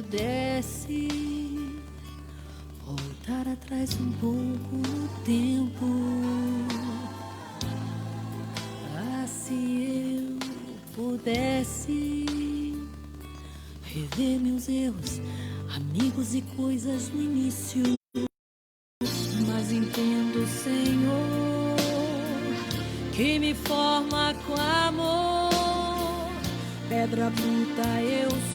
pudesse voltar atrás um pouco no tempo, se eu pudesse rever meus erros, amigos e coisas no início, mas entendo, Senhor, que me forma com amor, pedra bruta eu sou.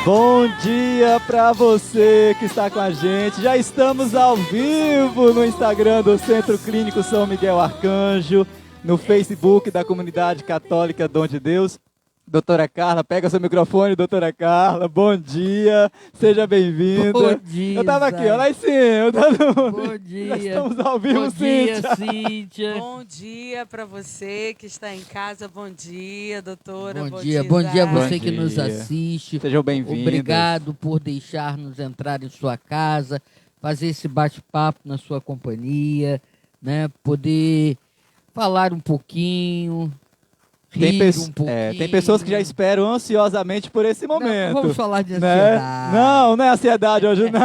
Bom dia para você que está com a gente. Já estamos ao vivo no Instagram do Centro Clínico São Miguel Arcanjo, no Facebook da Comunidade Católica Dom de Deus. Doutora Carla, pega seu microfone, doutora Carla. Bom dia, seja bem-vinda. Bom dia. Eu estava aqui, ó, lá em cima. Bom dia. Já estamos ao vivo, Bom Cíntia. dia, Cíntia. Bom dia para você que está em casa. Bom dia, doutora. Bom dia a você Bom que nos dia. assiste. Sejam bem-vindos. Obrigado por deixar-nos entrar em sua casa, fazer esse bate-papo na sua companhia, né? Poder falar um pouquinho. Tem pouquinho. pessoas que já esperam ansiosamente por esse momento. Não vamos falar de né? ansiedade. Não é ansiedade hoje, não.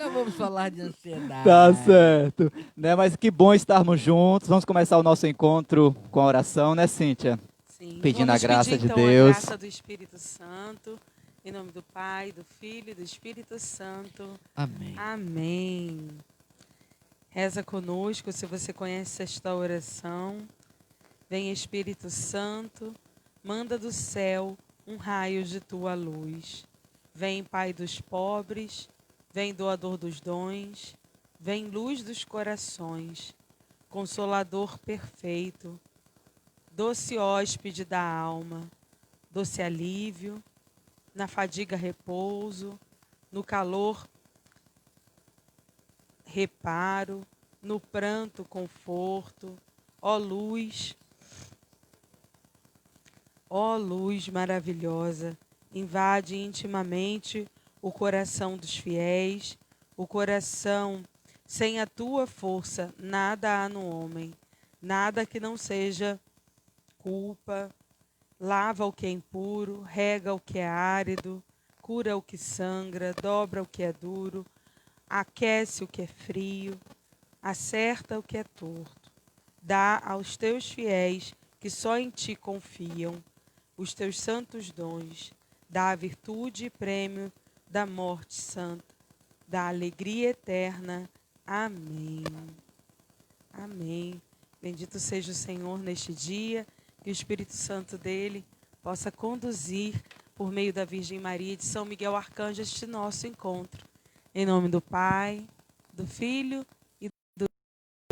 Não vamos falar de ansiedade. Tá certo. Né? Mas que bom estarmos juntos. Vamos começar o nosso encontro com a oração, né, Cíntia? Sim. Pedindo Vamos a graça pedir, de então, Deus. A graça do Espírito Santo. Em nome do Pai, do Filho e do Espírito Santo. Amém. Amém. Reza conosco se você conhece esta oração. Vem Espírito Santo, manda do céu um raio de tua luz. Vem Pai dos pobres, vem doador dos dons, vem luz dos corações, consolador perfeito, doce hóspede da alma, doce alívio, na fadiga repouso, no calor reparo, no pranto conforto, ó luz maravilhosa, invade intimamente o coração dos fiéis, o coração sem a tua força, nada há no homem, nada que não seja culpa, lava o que é impuro, rega o que é árido, cura o que sangra, dobra o que é duro, aquece o que é frio, acerta o que é torto, dá aos teus fiéis que só em ti confiam os teus santos dons, dá a virtude e prêmio da morte santa, da alegria eterna. Amém. Amém. Bendito seja o Senhor neste dia, que o Espírito Santo dele possa conduzir por meio da Virgem Maria e de São Miguel Arcanjo este nosso encontro. Em nome do Pai, do Filho e do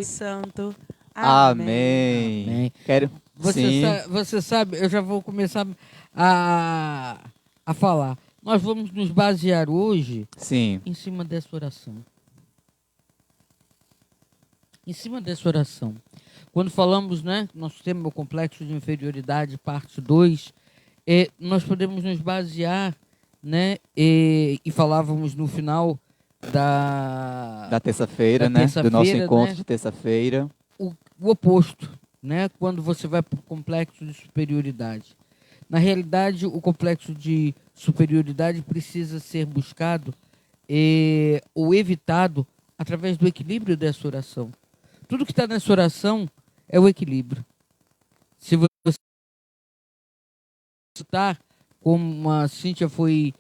Espírito Santo. Amém. Amém. Quero... Você sabe, eu já vou começar a falar. Nós vamos nos basear hoje em cima dessa oração. Em cima dessa oração. Quando falamos, né, nosso tema é o complexo de inferioridade, parte 2, nós podemos nos basear, né, e falávamos no final da terça-feira, né, do nosso encontro, né, de terça-feira. O oposto, né, quando você vai para o complexo de superioridade. Na realidade, o complexo de superioridade precisa ser buscado ou evitado através do equilíbrio dessa oração. Tudo que está nessa oração é o equilíbrio. Se você está, como a Cíntia foi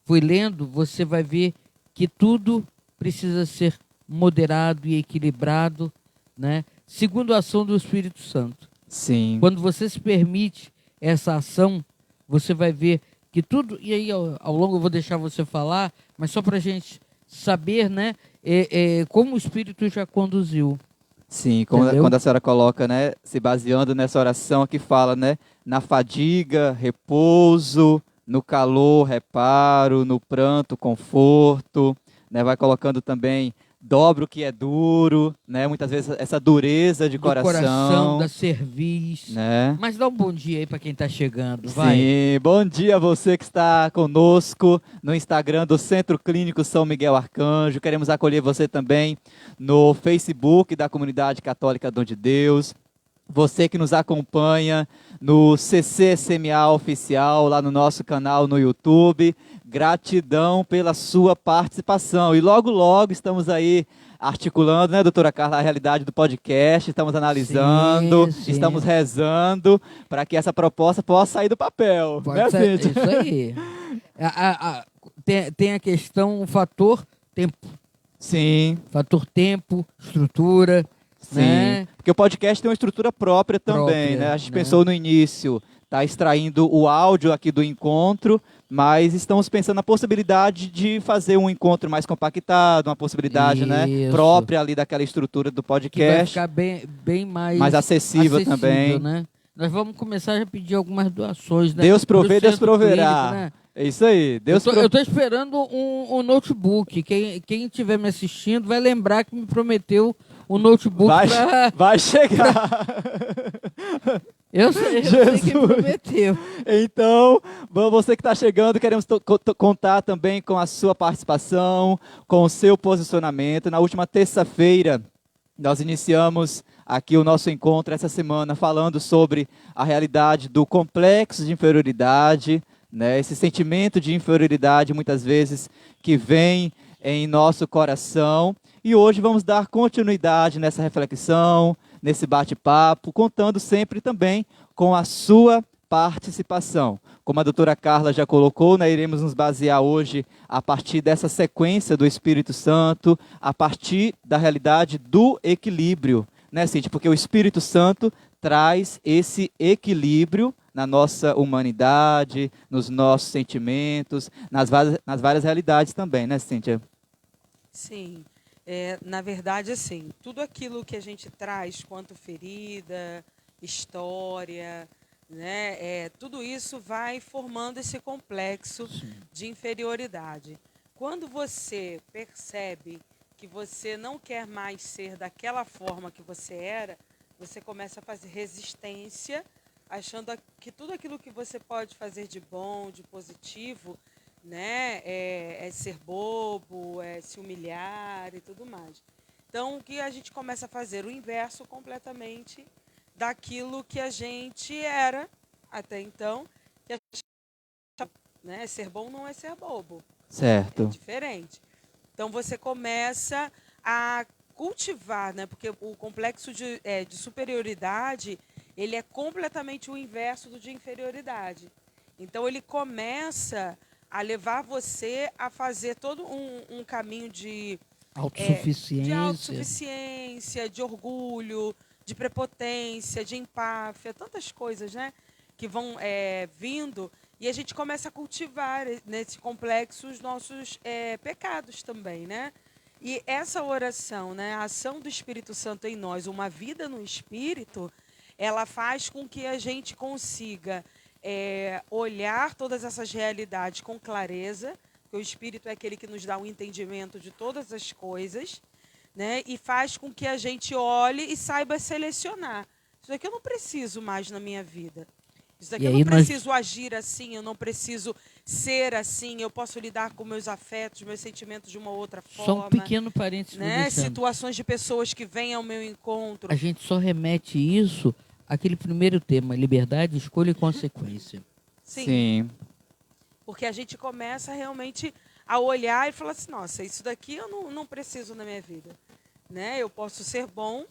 lendo, você vai ver que tudo precisa ser moderado e equilibrado, né? Segundo a ação do Espírito Santo. Sim. Quando você se permite essa ação, você vai ver que tudo, e aí ao longo eu vou deixar você falar, mas só para a gente saber, né, como o Espírito já conduziu. Sim, Entendeu? quando a senhora coloca, né, se baseando nessa oração que fala, né, na fadiga, repouso, no calor, reparo, no pranto, conforto, né, vai colocando também dobra o que é duro, né, muitas vezes essa dureza de Do coração, da coração, cerviz. né. Mas dá um bom dia aí para quem está chegando, vai. Sim, bom dia a você que está conosco no Instagram do Centro Clínico São Miguel Arcanjo. Queremos acolher você também no Facebook da Comunidade Católica Dom de Deus. Você que nos acompanha no CCSMA Oficial, lá no nosso canal no YouTube. Gratidão pela sua participação. E logo, logo estamos aí articulando, né, doutora Carla, a realidade do podcast. Estamos analisando, Sim, sim. estamos rezando para que essa proposta possa sair do papel. Pode Né, ser, Cíntia? isso aí. Tem a questão, o fator tempo. Sim, Fator tempo, estrutura, sim. né? Porque o podcast tem uma estrutura própria também, Própria, né? A gente né? pensou no início, tá extraindo o áudio aqui do encontro, mas estamos pensando na possibilidade de fazer um encontro mais compactado, uma possibilidade, né, Isso. própria ali daquela estrutura do Que vai podcast, ficar bem mais acessível também. né? Nós vamos começar a pedir algumas doações, né? Deus Pro provê, Deus Centro proverá. Clínico, né? É isso aí. Deus Eu tô esperando um notebook. Quem estiver me assistindo vai lembrar que me prometeu um notebook para... vai chegar. Eu sei Jesus. quem prometeu. Então, você que está chegando, queremos contar também com a sua participação, com o seu posicionamento. Na última terça-feira, nós iniciamos aqui o nosso encontro essa semana falando sobre a realidade do complexo de inferioridade, né? Esse sentimento de inferioridade muitas vezes que vem em nosso coração. E hoje vamos dar continuidade nessa reflexão, nesse bate-papo, contando sempre também com a sua participação. Como a doutora Carla já colocou, né, iremos nos basear hoje a partir dessa sequência do Espírito Santo, a partir da realidade do equilíbrio, né, Cíntia? Porque o Espírito Santo traz esse equilíbrio na nossa humanidade, nos nossos sentimentos, nas várias realidades também, né, Cíntia? Sim. Na verdade, assim, tudo aquilo que a gente traz quanto ferida, história, né, tudo isso vai formando esse complexo de inferioridade. Quando você percebe que você não quer mais ser daquela forma que você era, você começa a fazer resistência, achando que tudo aquilo que você pode fazer de bom, de positivo, né, é ser bobo, é se humilhar e tudo mais. Então, o que a gente começa a fazer? O inverso completamente daquilo que a gente era até então. Né, ser bom não é ser bobo. Certo. É diferente. Então, você começa a cultivar, né, porque o complexo de superioridade, ele é completamente o inverso do de inferioridade. Então, ele começa a levar você a fazer todo um caminho de autossuficiência, de orgulho, de prepotência, de empáfia, tantas coisas, né, que vão vindo, e a gente começa a cultivar nesse complexo os nossos pecados também, né? E essa oração, né, a ação do Espírito Santo em nós, uma vida no Espírito, ela faz com que a gente consiga olhar todas essas realidades com clareza, porque o Espírito é aquele que nos dá um entendimento de todas as coisas, né? E faz com que a gente olhe e saiba selecionar. Isso daqui eu não preciso mais na minha vida. Isso daqui eu não preciso agir assim, eu não preciso ser assim, eu posso lidar com meus afetos, meus sentimentos de uma outra forma. Só um pequeno parênteses, né? Situações de pessoas que vêm ao meu encontro. A gente só remete isso àquele primeiro tema, liberdade, escolha e consequência. Sim. Porque a gente começa realmente a olhar e falar assim, nossa, isso daqui eu não preciso na minha vida. Né? Eu posso ser bom,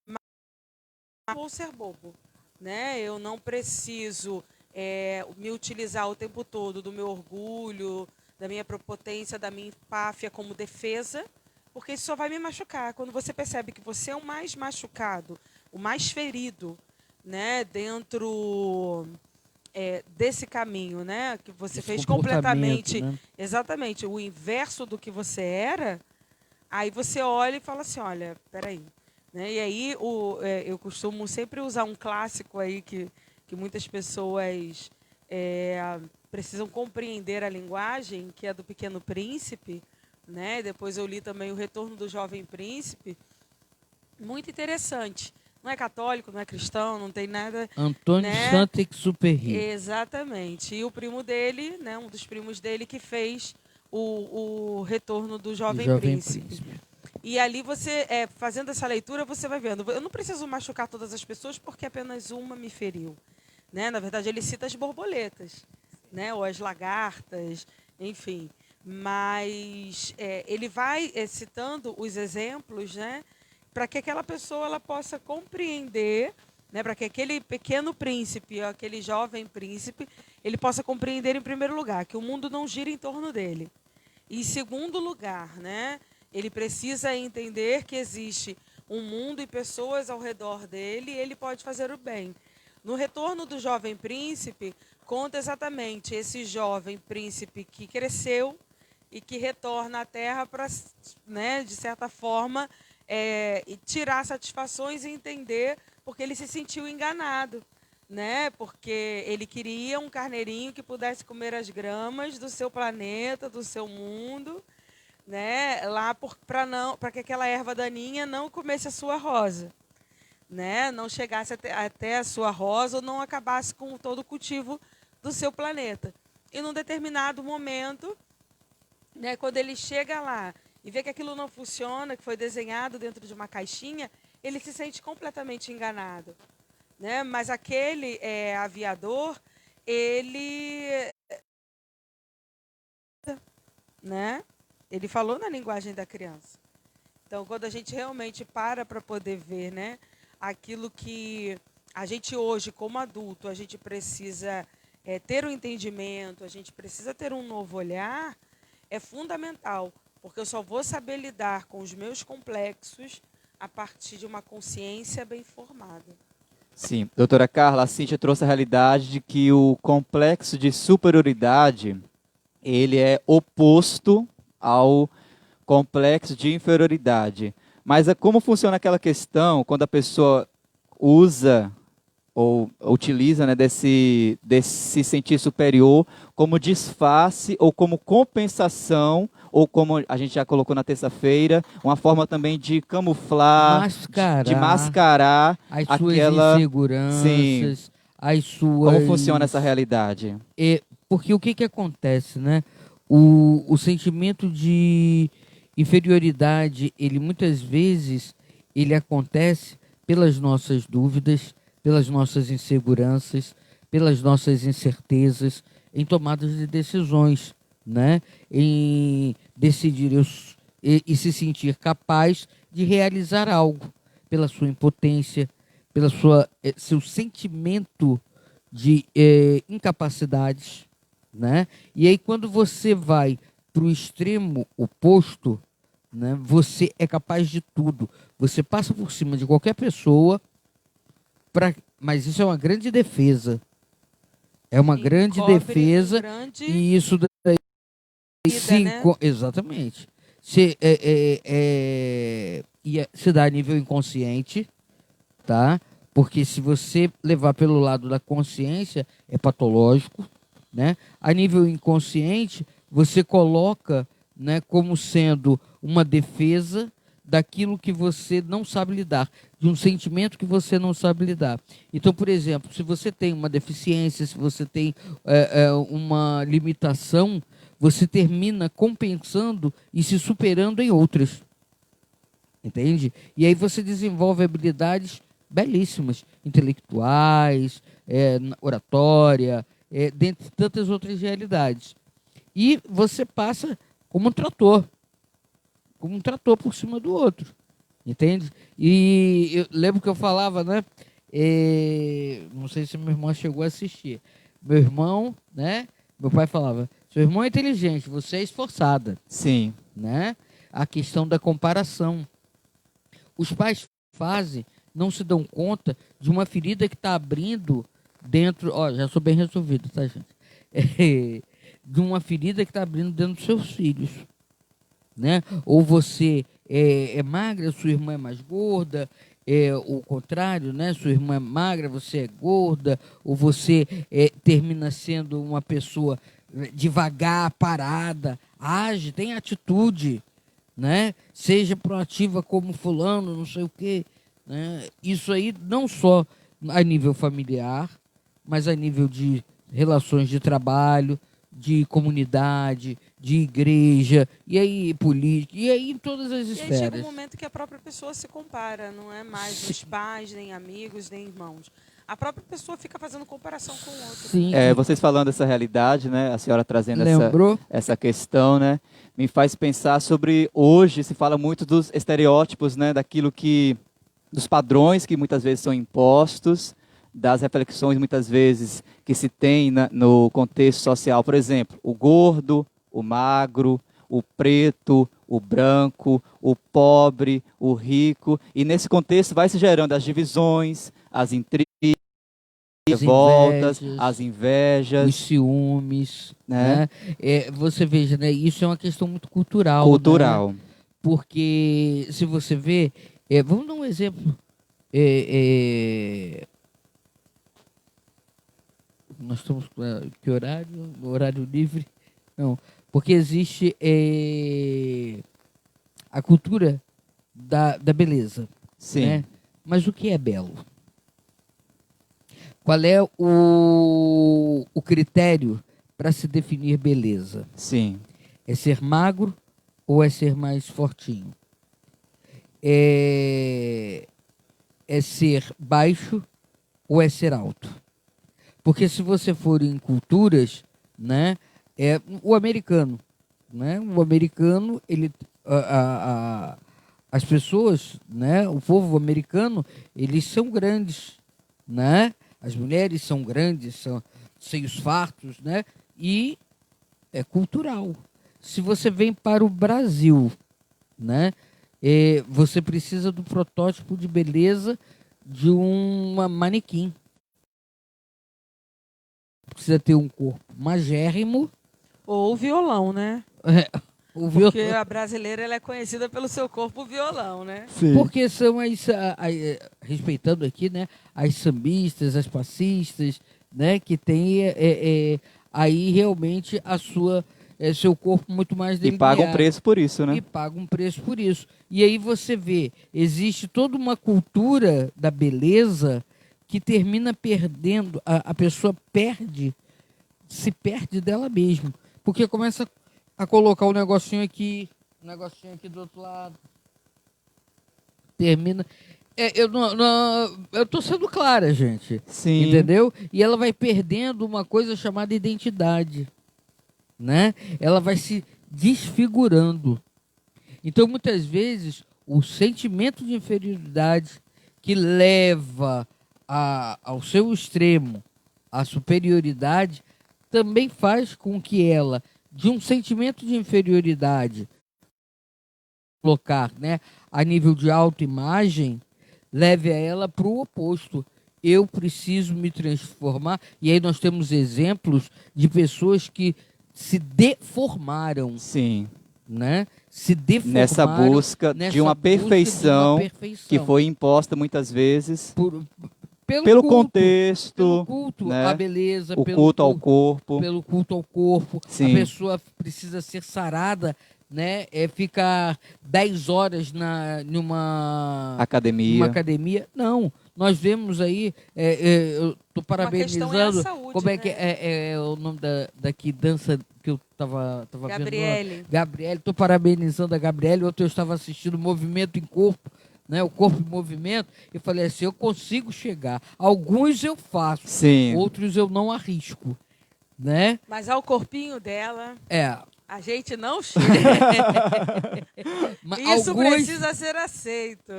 mas não vou ser bobo. Né? Eu não preciso me utilizar o tempo todo do meu orgulho, da minha prepotência, da minha empáfia como defesa, porque isso só vai me machucar. Quando você percebe que você é o mais machucado, o mais ferido, né, dentro desse caminho, né? Que você Esse fez comportamento, completamente, né? exatamente, o inverso do que você era, aí você olha e fala assim, olha, peraí. Né? E aí eu costumo sempre usar um clássico aí que muitas pessoas precisam compreender a linguagem, que é do Pequeno Príncipe, né? Depois eu li também O Retorno do Jovem Príncipe, muito interessante. Não é católico, não é cristão, não tem nada, Antônio né? Saint-Exupéry. Exatamente. E o primo dele, né, um dos primos dele que fez o Retorno do Jovem Príncipe. E ali você, fazendo essa leitura, você vai vendo. Eu não preciso machucar todas as pessoas porque apenas uma me feriu. Né? Na verdade, ele cita as borboletas, né? Ou as lagartas, enfim. Mas ele vai citando os exemplos, né? Para que aquela pessoa ela possa compreender, né? Para que aquele pequeno príncipe, aquele jovem príncipe, ele possa compreender, em primeiro lugar, que o mundo não gira em torno dele. E, em segundo lugar, né? Ele precisa entender que existe um mundo e pessoas ao redor dele e ele pode fazer o bem. No Retorno do Jovem Príncipe, conta exatamente esse jovem príncipe que cresceu e que retorna à Terra para, né, de certa forma, tirar satisfações e entender porque ele se sentiu enganado. Né? Porque ele queria um carneirinho que pudesse comer as gramas do seu planeta, do seu mundo, né? Lá para que aquela erva daninha não comesse a sua rosa, né? Não chegasse até a sua rosa ou não acabasse com todo o cultivo do seu planeta. E num determinado momento, né, quando ele chega lá e vê que aquilo não funciona, que foi desenhado dentro de uma caixinha, ele se sente completamente enganado. Né? Mas aquele aviador, ele, né? Ele falou na linguagem da criança. Então, quando a gente realmente para poder ver, né, aquilo que a gente hoje, como adulto, a gente precisa ter um entendimento, a gente precisa ter um novo olhar, é fundamental, porque eu só vou saber lidar com os meus complexos a partir de uma consciência bem formada. Sim, doutora Carla, a Cíntia trouxe a realidade de que o complexo de superioridade, ele é oposto ao complexo de inferioridade. Mas como funciona aquela questão quando a pessoa usa ou utiliza, né, desse sentir superior como disfarce ou como compensação, ou como a gente já colocou na terça-feira, uma forma também de camuflar, de mascarar as aquela... suas inseguranças, Sim. as suas... Como funciona essa realidade? Porque o que acontece, né? O sentimento de inferioridade, ele muitas vezes ele acontece pelas nossas dúvidas, pelas nossas inseguranças, pelas nossas incertezas em tomadas de decisões, né? Em decidir e se sentir capaz de realizar algo, pela sua impotência, pela seu sentimento de incapacidades, né? E aí quando você vai para o extremo oposto, né, você é capaz de tudo. Você passa por cima de qualquer pessoa, mas isso é uma grande defesa. É uma grande defesa. E isso daí... Sim, né? Exatamente. Se dá a nível inconsciente, tá? Porque se você levar pelo lado da consciência, é patológico, né? A nível inconsciente, você coloca, né, como sendo uma defesa daquilo que você não sabe lidar, de um sentimento que você não sabe lidar. Então, por exemplo, se você tem uma deficiência, se você tem uma limitação, você termina compensando e se superando em outras. Entende? E aí você desenvolve habilidades belíssimas, intelectuais, oratória, dentre tantas outras realidades. E você passa como um trator por cima do outro, entende? E eu lembro que eu falava, né? Não sei se meu irmão chegou a assistir. Meu irmão, né? Meu pai falava: seu irmão é inteligente, você é esforçada. Sim. Né? A questão da comparação. Os pais não se dão conta de uma ferida que está abrindo dentro, ó, já sou bem resolvido, tá, gente? De uma ferida que está abrindo dentro dos seus filhos, né? Ou você é magra, sua irmã é mais gorda, o contrário, né? Sua irmã é magra, você é gorda, ou você termina sendo uma pessoa devagar, parada, age, tem atitude, né? Seja proativa como fulano, não sei o quê, né? Isso aí não só a nível familiar, mas a nível de relações de trabalho, de comunidade, de igreja, e aí política, e aí em todas as E aí esferas. chega um momento que a própria pessoa se compara, não é mais os pais, nem amigos, nem irmãos. A própria pessoa fica fazendo comparação com o outro. Sim. Vocês falando dessa realidade, né? A senhora trazendo Lembrou? essa questão, né? Me faz pensar sobre hoje se fala muito dos estereótipos, né? Dos padrões que muitas vezes são impostos, das reflexões muitas vezes que se tem no contexto social. Por exemplo, o gordo, o magro, o preto, o branco, o pobre, o rico. E nesse contexto vai se gerando as divisões, as intrigas, revoltas, as invejas, os ciúmes, né? Você veja, né? Isso é uma questão muito cultural. Né? Porque se você vê, vamos dar um exemplo. Nós estamos com que horário? Horário livre? Não, porque existe a cultura da beleza. Sim. Né? Mas o que é belo? Qual é o critério para se definir beleza? Sim. É ser magro ou é ser mais fortinho? É ser baixo ou é ser alto? Porque se você for em culturas, né, o americano, né, ele, as pessoas, né, o povo americano, eles são grandes, né, as mulheres são grandes, são seios fartos, né, e é cultural. Se você vem para o Brasil, né, você precisa do protótipo de beleza de uma manequim. Precisa ter um corpo magérrimo. Ou violão, né? Porque a brasileira ela é conhecida pelo seu corpo violão, né? Sim. Porque são respeitando aqui, né, as sambistas, as passistas, né, que tem aí realmente seu corpo muito mais delineado. E pagam um preço por isso, né? E pagam um preço por isso. E aí você vê, existe toda uma cultura da beleza que termina perdendo, a pessoa se perde dela mesma. Porque começa a colocar um negocinho aqui do outro lado. Termina. Eu tô sendo clara, gente. Sim. Entendeu? E ela vai perdendo uma coisa chamada identidade. Né? Ela vai se desfigurando. Então, muitas vezes, o sentimento de inferioridade que leva ao seu extremo a superioridade também faz com que ela, de um sentimento de inferioridade, colocar, né, a nível de autoimagem, leve a ela para o oposto. Eu preciso me transformar. E aí nós temos exemplos de pessoas que se deformaram. Sim. Né? Se deformaram nessa busca de uma perfeição que foi imposta muitas vezes pelo culto, contexto, pelo culto, né? à beleza, o culto ao corpo. Pelo culto ao corpo. Sim. A pessoa precisa ser sarada, né? Ficar 10 horas numa academia. Não. Nós vemos aí, eu estou parabenizando. Saúde, como é né? que é o nome daqui dança que eu estava Gabriele. vendo? Gabriele. Estou parabenizando a Gabriele. Outro eu estava assistindo Movimento em Corpo, né? O Corpo em Movimento. E falei assim, eu consigo chegar. Alguns eu faço, sim, outros eu não arrisco, né? Mas ao corpinho dela... A gente não chega. Isso precisa ser aceito.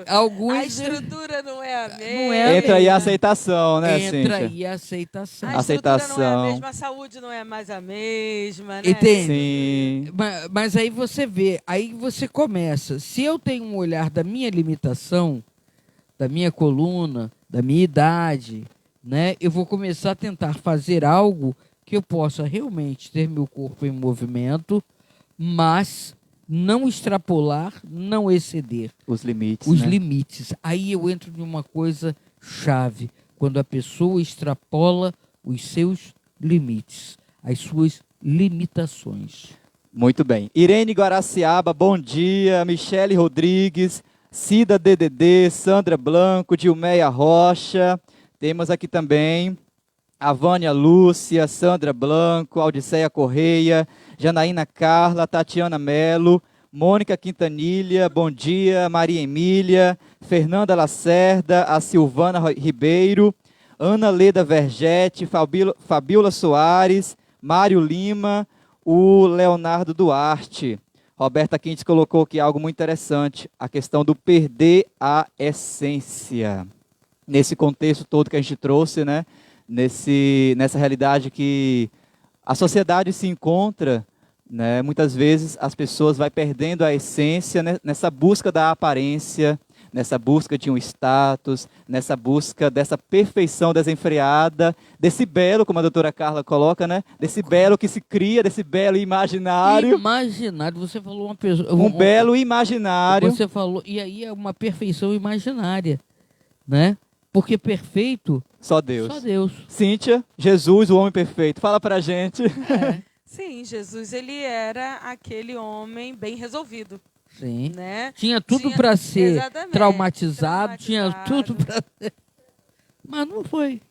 A estrutura não é a mesma. Entra aí a aceitação, né, Cíntia? Entra aí a aceitação. A estrutura não é a mesma, a saúde não é mais a mesma, né? Entende? Sim. Mas aí você vê, aí você começa. Se eu tenho um olhar da minha limitação, da minha coluna, da minha idade, né? Eu vou começar a tentar fazer algo que eu possa realmente ter meu corpo em movimento, mas não extrapolar, não exceder Os limites, os né? limites. Aí eu entro em uma coisa chave, quando a pessoa extrapola os seus limites, as suas limitações. Muito bem. Irene Guaraciaba, bom dia. Michele Rodrigues, Cida DDD, Sandra Blanco, Dilmeia Rocha. Temos aqui também a Vânia Lúcia, Sandra Blanco, Audiceia Correia, Janaína Carla, Tatiana Melo, Mônica Quintanilha, bom dia. Maria Emília, Fernanda Lacerda, a Silvana Ribeiro, Ana Leda Vergete, Fabiola Soares, Mário Lima, o Leonardo Duarte. Roberta Quintes colocou aqui algo muito interessante, a questão do perder a essência. Nesse contexto todo que a gente trouxe, né? Nessa realidade que a sociedade se encontra, né? Muitas vezes as pessoas vão perdendo a essência, né? Nessa busca da aparência, nessa busca de um status, nessa busca dessa perfeição desenfreada, desse belo, como a doutora Carla coloca, né? Desse belo que se cria, desse belo imaginário. Imaginário, você falou uma pessoa. Um belo imaginário. Você falou, e aí é uma perfeição imaginária, né? Porque perfeito, Só Deus. só Deus. Cíntia, Jesus, o homem perfeito. Fala pra gente. Sim, Jesus, ele era aquele homem bem resolvido, Sim. né? Tinha tudo para ser exatamente, traumatizado, tinha tudo para ser. Mas não foi.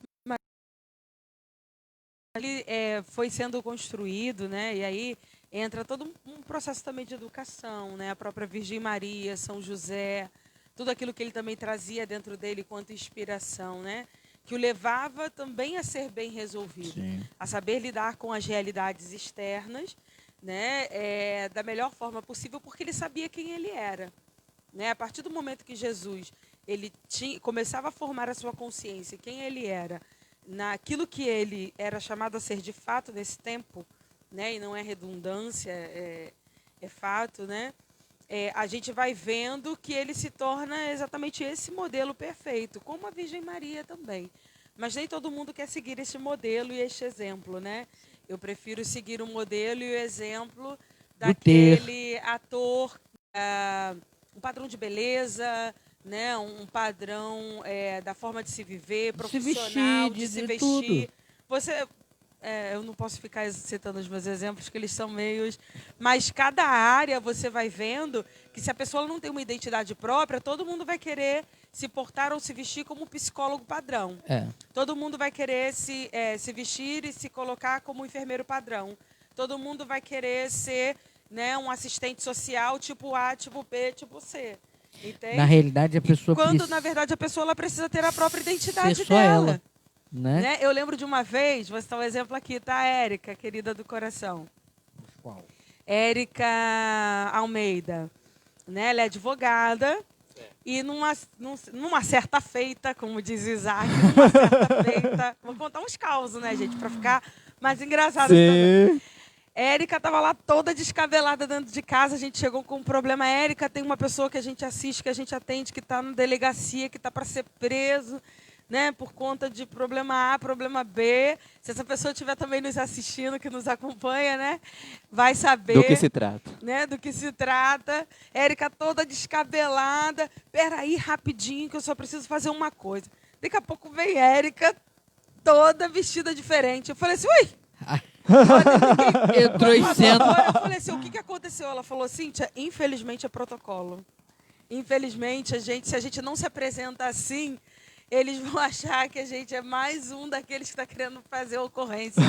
Ele foi sendo construído, né? E aí entra todo um processo também de educação, né? A própria Virgem Maria, São José, tudo aquilo que ele também trazia dentro dele quanto inspiração, né? Que o levava também a ser bem resolvido, a saber lidar com as realidades externas, né? Da melhor forma possível, porque ele sabia quem ele era, né? A partir do momento que Jesus ele começava a formar a sua consciência, quem ele era, naquilo que ele era chamado a ser de fato nesse tempo, né? E não é redundância, é fato, né? A gente vai vendo que ele se torna exatamente esse modelo perfeito, como a Virgem Maria também. Mas nem todo mundo quer seguir este modelo e este exemplo, né? Eu prefiro seguir o modelo e o exemplo daquele ator, um padrão de beleza, né? Um padrão da forma de se viver, profissional, de se vestir. Você... eu não posso ficar citando os meus exemplos, que eles são meios... Mas cada área você vai vendo que se a pessoa não tem uma identidade própria, todo mundo vai querer se portar ou se vestir como psicólogo padrão. Todo mundo vai querer se vestir e se colocar como enfermeiro padrão. Todo mundo vai querer ser, né, um assistente social tipo A, tipo B, tipo C. Entende? Na realidade, a pessoa Quando, na verdade, a pessoa ela precisa ter a própria identidade ser só dela. ela. Né? Eu lembro de uma vez, vou citar um exemplo aqui, tá? A Érica, querida do coração. Qual? Érica Almeida. Né? Ela é advogada e numa certa feita, como diz Isaac, numa certa feita... Vou contar uns causos, né, gente? Para ficar mais engraçado também. Érica estava lá toda descabelada dentro de casa, a gente chegou com um problema. Érica tem uma pessoa que a gente assiste, que a gente atende, que está na delegacia, que está para ser preso, né, por conta de problema A, problema B. Se essa pessoa estiver também nos assistindo, que nos acompanha, né, vai saber... Do que se trata. Né, do que se trata. Érica toda descabelada. Peraí, rapidinho, que eu só preciso fazer uma coisa. Daqui a pouco vem Érica toda vestida diferente. Eu falei assim, ui! Entrou em cena. Eu falei assim, o que aconteceu? Ela falou, Cíntia, infelizmente é protocolo. Infelizmente, se a gente não se apresenta assim, eles vão achar que a gente é mais um daqueles que está querendo fazer ocorrência.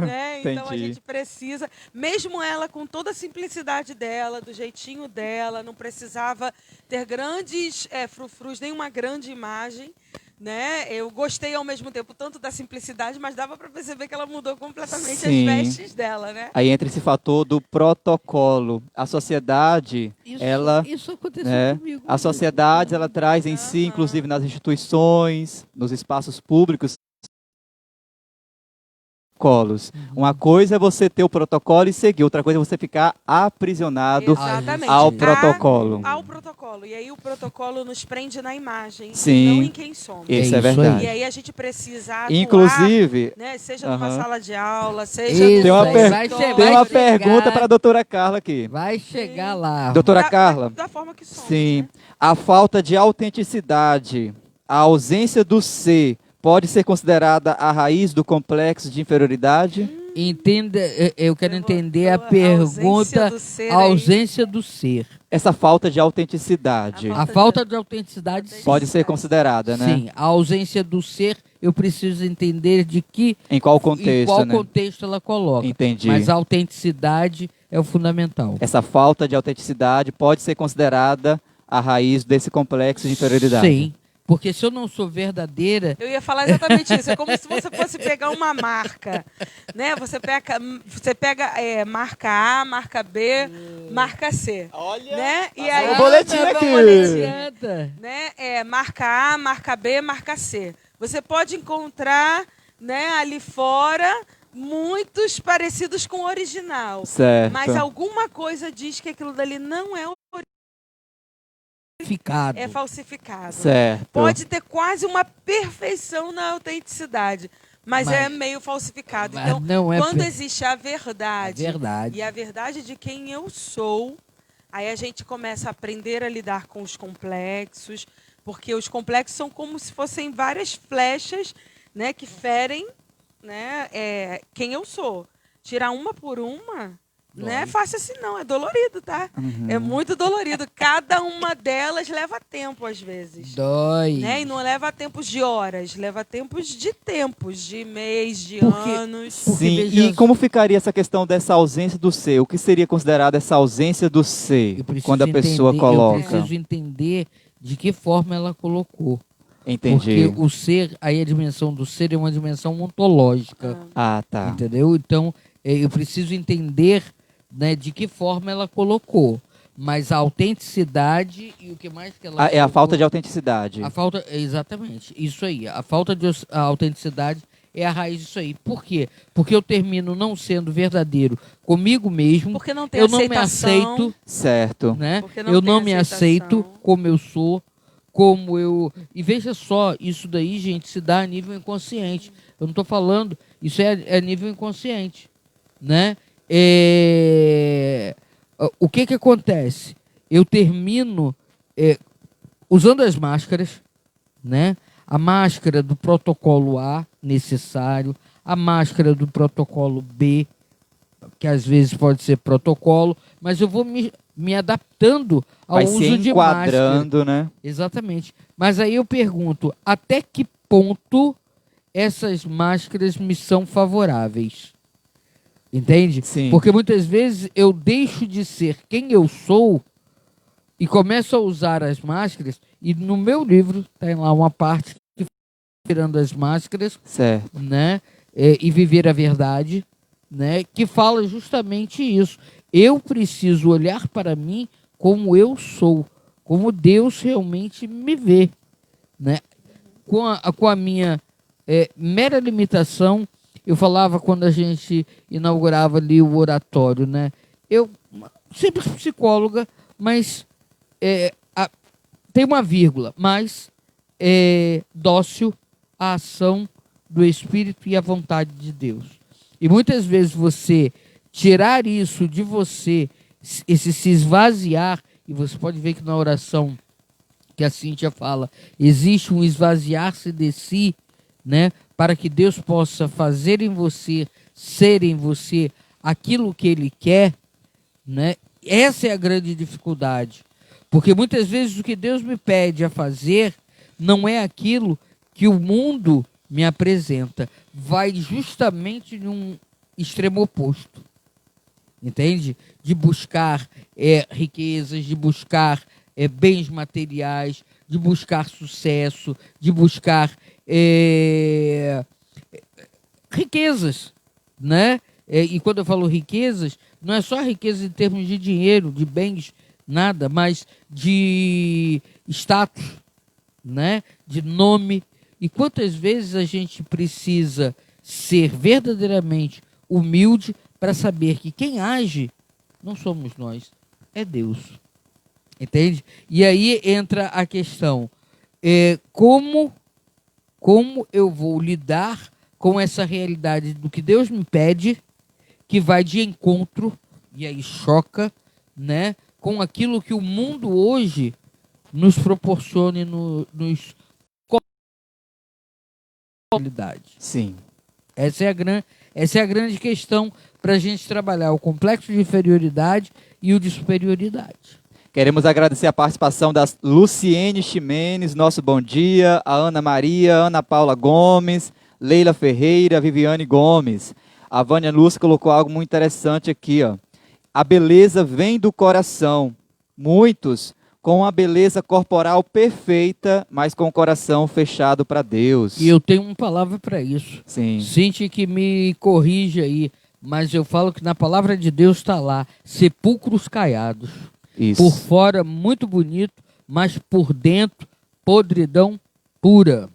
Né? Então a gente precisa, mesmo ela com toda a simplicidade dela, do jeitinho dela, não precisava ter grandes frufrus, nenhuma grande imagem. Né? Eu gostei ao mesmo tempo tanto da simplicidade, mas dava para perceber que ela mudou completamente as vestes dela, né? Aí entra esse fator do protocolo. A sociedade, isso aconteceu comigo. A sociedade, ela traz em si, inclusive nas instituições, nos espaços públicos, protocolos. Uma coisa é você ter o protocolo e seguir, outra coisa é você ficar aprisionado Exatamente. ao protocolo. Ao protocolo. E aí o protocolo nos prende na imagem, Sim. não em quem somos. Isso É é isso aí. verdade. E aí a gente precisa atuar, Inclusive, né, seja numa Aham. sala de aula, seja Isso Tem uma no per- vai consultório. tem uma vai chegar. pergunta para a doutora Carla aqui. Vai chegar lá. Doutora Da- Carla, Da forma que somos. sim, Né? a falta de autenticidade, a ausência do ser, pode ser considerada a raiz do complexo de inferioridade? Entenda, eu quero entender a Levantou a ausência pergunta, do ser a aí. ausência do ser. Essa falta de autenticidade A A falta de autenticidade, sim. pode ser considerada, né? Sim, a ausência do ser, eu preciso entender de que, Em qual em contexto, qual né? contexto ela coloca. Entendi. Mas a autenticidade é o fundamental. Essa falta de autenticidade pode ser considerada a raiz desse complexo de inferioridade. Sim, porque se eu não sou verdadeira, Eu ia falar exatamente isso. É como se você fosse pegar uma marca, né? Você pega marca A, marca B, marca C, Olha, né? E passou aí, o boletim não, aqui. não adianta. né? Marca A, marca B, marca C. Você pode encontrar, né? Ali fora muitos parecidos com o original, Certo. mas alguma coisa diz que aquilo dali não é Ficado. falsificado. Certo. Pode ter quase uma perfeição na autenticidade, mas é meio falsificado. mas Então, não é quando per- existe a verdade, verdade. e a verdade de quem eu sou, aí a gente começa a aprender a lidar com os complexos, porque os complexos são como se fossem várias flechas, né, que ferem, né, quem eu sou. Tirar uma por uma não é fácil assim não, é dolorido, tá? Uhum. É muito dolorido. Cada uma delas leva tempo às vezes. Dói. Né? E não leva tempos de horas, leva tempos, de mês, de Porque- anos. Porque Sim, veja e como ficaria essa questão dessa ausência do ser? O que seria considerado essa ausência do ser Eu preciso quando a pessoa entender- coloca? Eu preciso entender de que forma ela colocou. Entendi. Porque o ser, aí a dimensão do ser é uma dimensão ontológica. Ah, tá. Entendeu? Então, eu preciso entender, né, de que forma ela colocou. Mas a autenticidade e o que mais que ela É a colocou- falta de autenticidade. A falta, exatamente, isso aí. A falta de a autenticidade é a raiz disso aí. Por quê? Porque eu termino não sendo verdadeiro comigo mesmo. Porque não tem Eu não me aceitação. aceito, Certo. né? Porque não Eu tem não me aceitação. aceito como eu sou, como eu... E veja só, isso daí, gente, se dá a nível inconsciente. Eu não estou falando, isso é a nível inconsciente, né? O que acontece? Eu termino usando as máscaras, né? A máscara do protocolo A, necessário, a máscara do protocolo B, que às vezes pode ser protocolo, mas eu vou me adaptando ao Vai uso se de máscara. enquadrando, né? Exatamente. Mas aí eu pergunto, até que ponto essas máscaras me são favoráveis? Entende? Sim. Porque muitas vezes eu deixo de ser quem eu sou e começo a usar as máscaras, e no meu livro tem lá uma parte que tirando as máscaras, Certo. né, e viver a verdade, né, que fala justamente isso. Eu preciso olhar para mim como eu sou, como Deus realmente me vê, né? Com a minha mera limitação, eu falava quando a gente inaugurava ali o oratório, né? Eu, simples psicóloga, mas tem uma vírgula, mas dócil à ação do Espírito e à vontade de Deus. E muitas vezes você tirar isso de você, esse se esvaziar, e você pode ver que na oração que a Cíntia fala, existe um esvaziar-se de si, né, para que Deus possa fazer em você, ser em você aquilo que Ele quer, né? Essa é a grande dificuldade. Porque muitas vezes o que Deus me pede a fazer não é aquilo que o mundo me apresenta. Vai justamente num extremo oposto. Entende? De buscar riquezas, de buscar bens materiais, de buscar sucesso, de buscar riquezas, né? E quando eu falo riquezas, não é só riqueza em termos de dinheiro, de bens, nada, mas de status, né? De nome. E quantas vezes a gente precisa ser verdadeiramente humilde para saber que quem age não somos nós, é Deus. Entende? E aí entra a questão, como eu vou lidar com essa realidade do que Deus me pede, que vai de encontro, e aí choca, né, com aquilo que o mundo hoje nos proporciona e nos realidade. Sim. Essa é a grande questão para a gente trabalhar o complexo de inferioridade e o de superioridade. Queremos agradecer a participação da Luciene Ximenes, nosso bom dia, a Ana Maria, Ana Paula Gomes, Leila Ferreira, Viviane Gomes. A Vânia Lúcia colocou algo muito interessante aqui, ó. A beleza vem do coração. Muitos com a beleza corporal perfeita, mas com o coração fechado para Deus. E eu tenho uma palavra para isso. Sim. Sente que me corrija aí, mas eu falo que na palavra de Deus está lá, sepulcros caiados. Isso. Por fora muito bonito, mas por dentro podridão pura.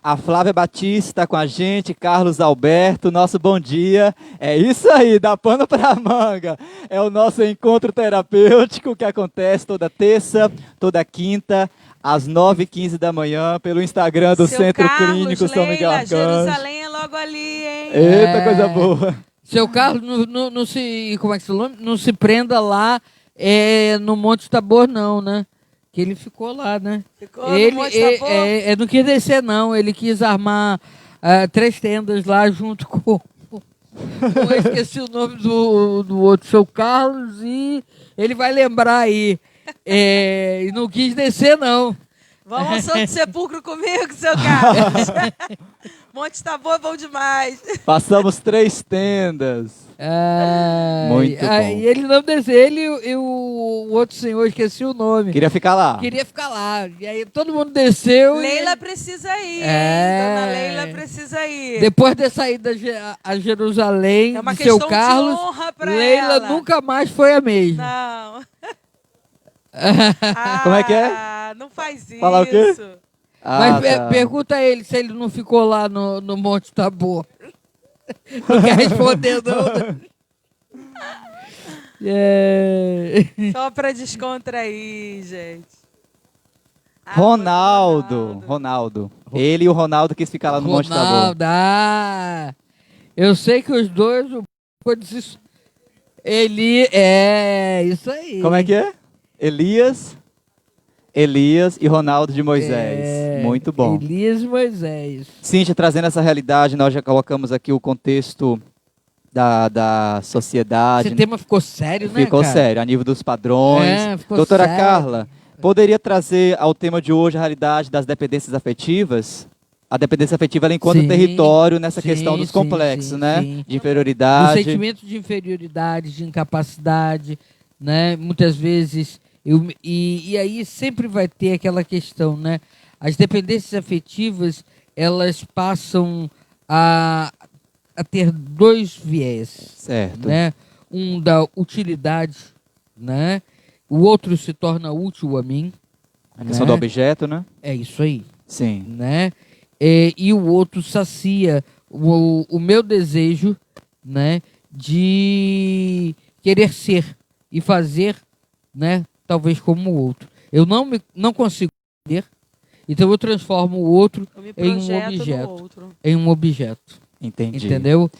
A Flávia Batista está com a gente, Carlos Alberto, nosso bom dia. É isso aí, dá pano para manga. É o nosso encontro terapêutico que acontece toda terça, toda quinta, às 9h15 da manhã, pelo Instagram do Seu Centro Carlos, Clínico São Miguel Leila, Arcanjo. Jerusalém é logo ali, hein? Eita, coisa boa. Seu Carlos, não se, como é que se chama? Não se prenda lá no Monte Tabor, não, né? Que ele ficou lá, né? Ficou no Monte Tabor? Não quis descer, não. Ele quis armar 3 tendas lá junto com... Eu esqueci o nome do outro, seu Carlos, e ele vai lembrar aí. E não quis descer, não. Vamos ao Santo Sepulcro comigo, seu Carlos. Monte Tabor é bom demais. Passamos 3 tendas. Muito bom. E ele não desceu, ele e o outro senhor, esqueci o nome. Queria ficar lá. Queria ficar lá. E aí todo mundo desceu. Leila precisa ir, hein? Dona Leila precisa ir. Depois de sair a Jerusalém, É uma de seu questão Carlos, de honra pra Leila ela. nunca mais foi a mesma. Não. Como é que é? Não faz isso. Falar o quê? Mas tá. pergunta a ele se ele não ficou lá no Monte Tabor. Não quer responder, não. Só pra descontrair, gente. Ronaldo. Ele e o Ronaldo quis ficar lá no Monte Tabor. Eu sei que os dois... Ele... isso aí. Como é que é? Elias e Ronaldo de Moisés. Muito bom. Elias e Moisés. Cíntia, trazendo essa realidade, nós já colocamos aqui o contexto da sociedade. Esse tema ficou sério, né, Ficou cara? sério, a nível dos padrões. Ficou Doutora sério. Carla, poderia trazer ao tema de hoje a realidade das dependências afetivas? A dependência afetiva ela encontra Sim, território nessa questão dos sim, complexos, sim, né? sim. De O inferioridade. sentimento de inferioridade, de incapacidade, né? Muitas vezes... E aí sempre vai ter aquela questão, né? As dependências afetivas, elas passam a ter 2 viés. Certo. Né? Um da utilidade, né? O outro se torna útil a mim. A questão né? do objeto, né? É isso aí. Sim. Né? E o outro sacia o meu desejo, né? De querer ser e fazer, né? Talvez como o outro. Eu não consigo ser, então eu transformo o outro em um objeto. Em um objeto. Entendi. Entendeu?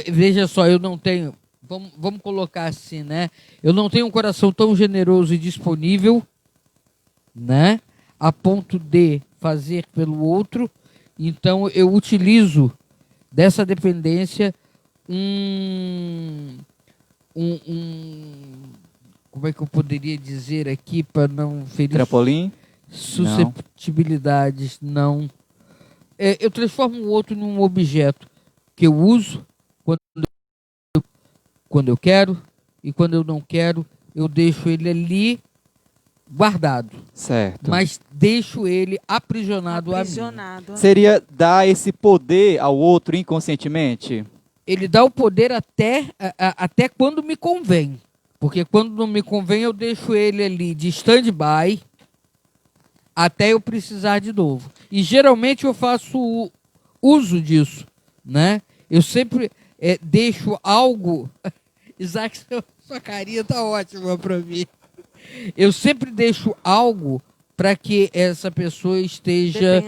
Veja só, eu não tenho... Vamos colocar assim, né? Eu não tenho um coração tão generoso e disponível, né? A ponto de fazer pelo outro. Então eu utilizo dessa dependência como é que eu poderia dizer aqui para não ferir Trampolim? susceptibilidades? Não. Eu transformo o outro num objeto que eu uso quando eu quero e quando eu não quero, eu deixo ele ali guardado. Certo. Mas deixo ele aprisionado a mim. Seria dar esse poder ao outro inconscientemente? Ele dá o poder até quando me convém. Porque quando não me convém, eu deixo ele ali de stand-by até eu precisar de novo. E geralmente eu faço uso disso, né? Eu sempre deixo algo... Isaac, sua carinha tá ótima para mim. Eu sempre deixo algo para que essa pessoa esteja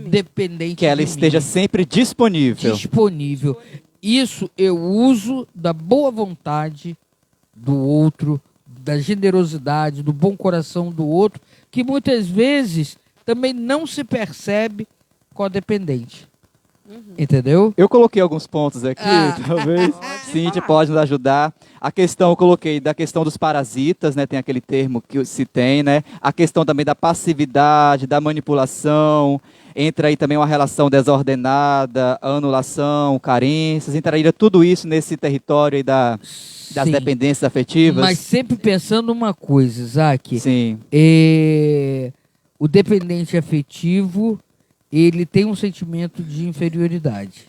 dependente que ela de esteja mim. sempre disponível. Isso eu uso da boa vontade do outro, da generosidade, do bom coração do outro, que muitas vezes também não se percebe codependente. Entendeu? Eu coloquei alguns pontos aqui, talvez Cíntia pode nos ajudar. A questão, eu coloquei da questão dos parasitas, né? Tem aquele termo que se tem, né? A questão também da passividade, da manipulação. Entra aí também uma relação desordenada, anulação, carências. Entraria tudo isso nesse território aí das dependências afetivas. Mas sempre pensando uma coisa, Isaac. Sim. O dependente afetivo, ele tem um sentimento de inferioridade.